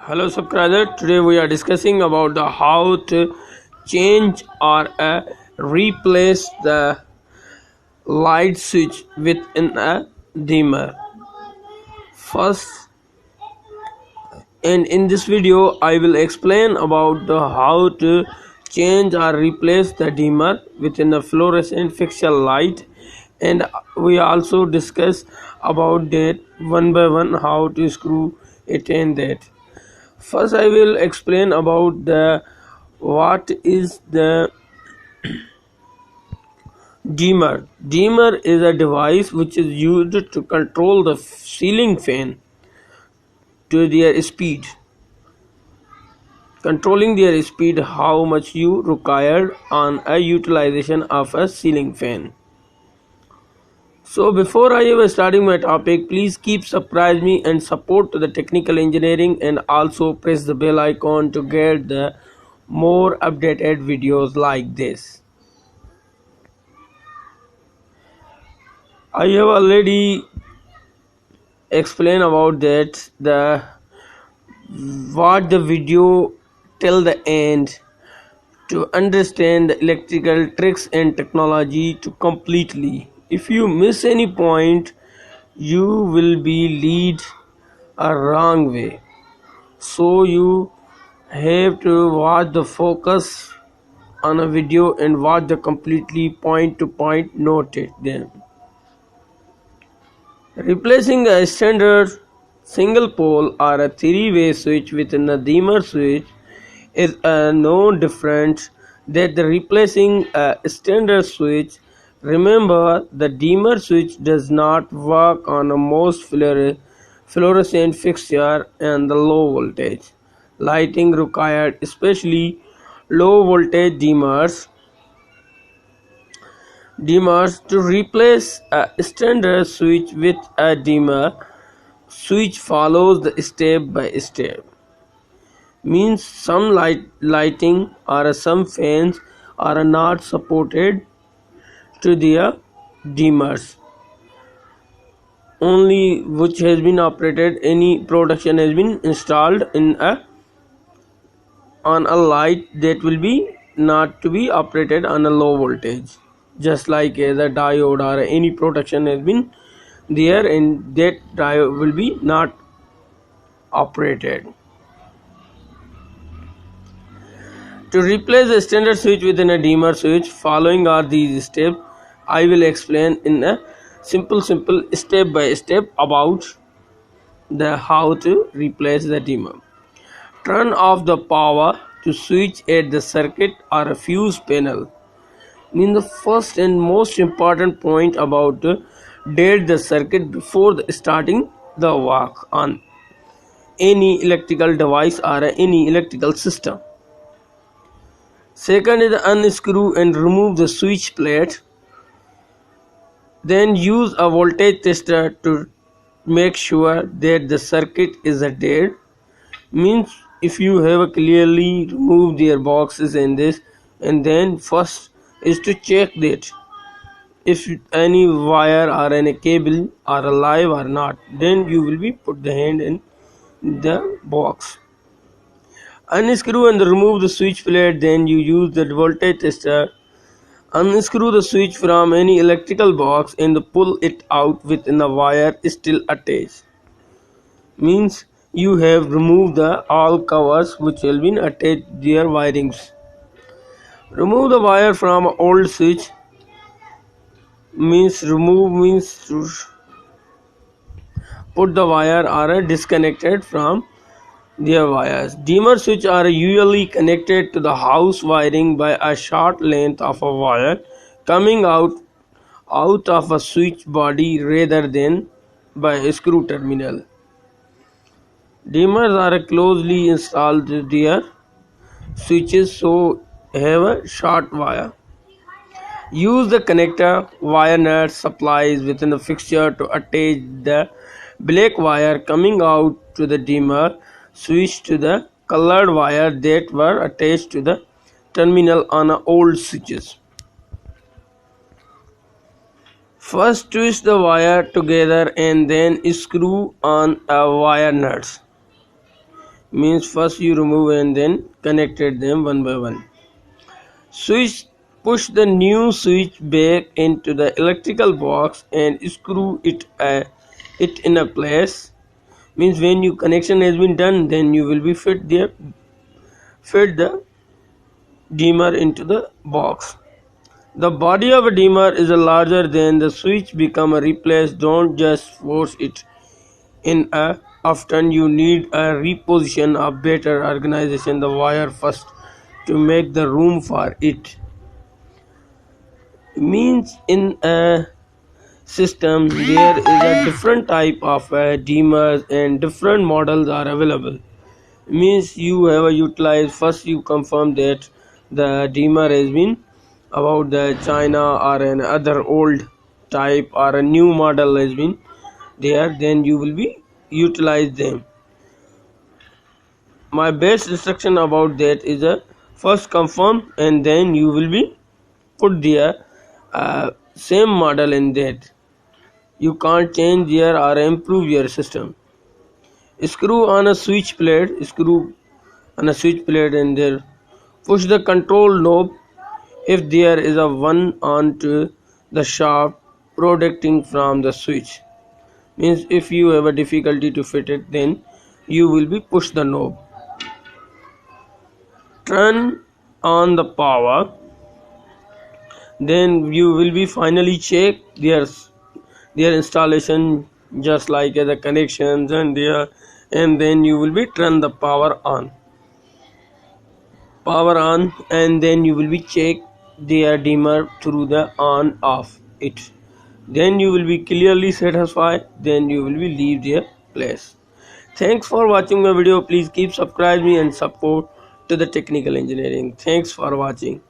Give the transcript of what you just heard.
Hello subscriber, today we are discussing about the how to change or replace the light switch within a dimmer. First, and in this video I will explain about the how to change or replace the dimmer within a fluorescent fixture light, and we also discuss about that one by one how to screw it in that. First, I will explain about the what is the dimmer. Dimmer is a device which is used to control the ceiling fan to their speed. Controlling their speed, how much you require on a utilization of a ceiling fan. So before I ever starting my topic, please keep surprise me and support to the technical engineering, and also press the bell icon to get the more updated videos like this. I have already explained about that the what the video till the end to understand the electrical tricks and technology to completely. If you miss any point, you will be lead a wrong way. So you have to watch the focus on a video and watch the completely point to point note it them. Replacing a standard single pole or a three-way switch within a dimmer switch is no different than the replacing a standard switch. Remember, the dimmer switch does not work on a most fluorescent fixture and the low voltage lighting required, especially low voltage dimmers. To replace a standard switch with a dimmer switch follows the step by step. Means some lighting or some fans are not supported to their dimmers. Only which has been operated, any production has been installed in a on a light that will be not to be operated on a low voltage, just like the diode or any protection has been there, and that diode will be not operated. To replace the standard switch within a dimmer switch, following are these steps. I will explain in a simple step by step about the how to replace the dimmer. Turn off the power to switch at the circuit or a fuse panel. Mean the first and most important point about dead the circuit before starting the work on any electrical device or any electrical system. Second is unscrew and remove the switch plate. Then use a voltage tester to make sure that the circuit is dead. Means if you have clearly removed their boxes in this, and then first is to check that if any wire or any cable are alive or not, then you will be put the hand in the box. Unscrew and remove the switch plate, then you use the voltage tester. Unscrew the switch from any electrical box and pull it out within the wire still attached. Means you have removed the all covers which will be attached their wirings. Remove the wire from old switch. Means remove means to put the wire or disconnected from their wires. Dimmer switch are usually connected to the house wiring by a short length of a wire coming out of a switch body rather than by a screw terminal. Dimmers are closely installed to their switches, so have a short wire. Use the connector wire nut supplies within the fixture to attach the black wire coming out to the dimmer switch to the colored wire that were attached to the terminal on old switches. First twist the wire together and then screw on a wire nuts. means first you remove and then connected them one by one. Switch Push the new switch back into the electrical box and screw it in a place. Means when your connection has been done, then you will be fit the dimmer into the box. The body of a dimmer is larger than the switch become a replace. Don't just force it in a often you need a reposition of better organization the wire first to make the room for it. Means in a system there is a different type of dimmers and different models are available. Means you have a utilize first you confirm that the dimmer has been about the China or an other old type or a new model has been there, then you will be utilize them. My best instruction about that is a first confirm and then you will be put the same model in that. You can't change your or improve your system. Screw on a switch plate and there. Push the control knob if there is a one onto the shaft protecting from the switch. Means if you have a difficulty to fit it, then you will be push the knob. Turn on the power, then you will be finally check their installation just like the connections and then you will be turn the power on and then you will be check their dimmer through the on off it, then you will be clearly satisfied, then you will be leave their place. Thanks for watching my video. Please keep subscribe me and support to the technical engineering. Thanks for watching.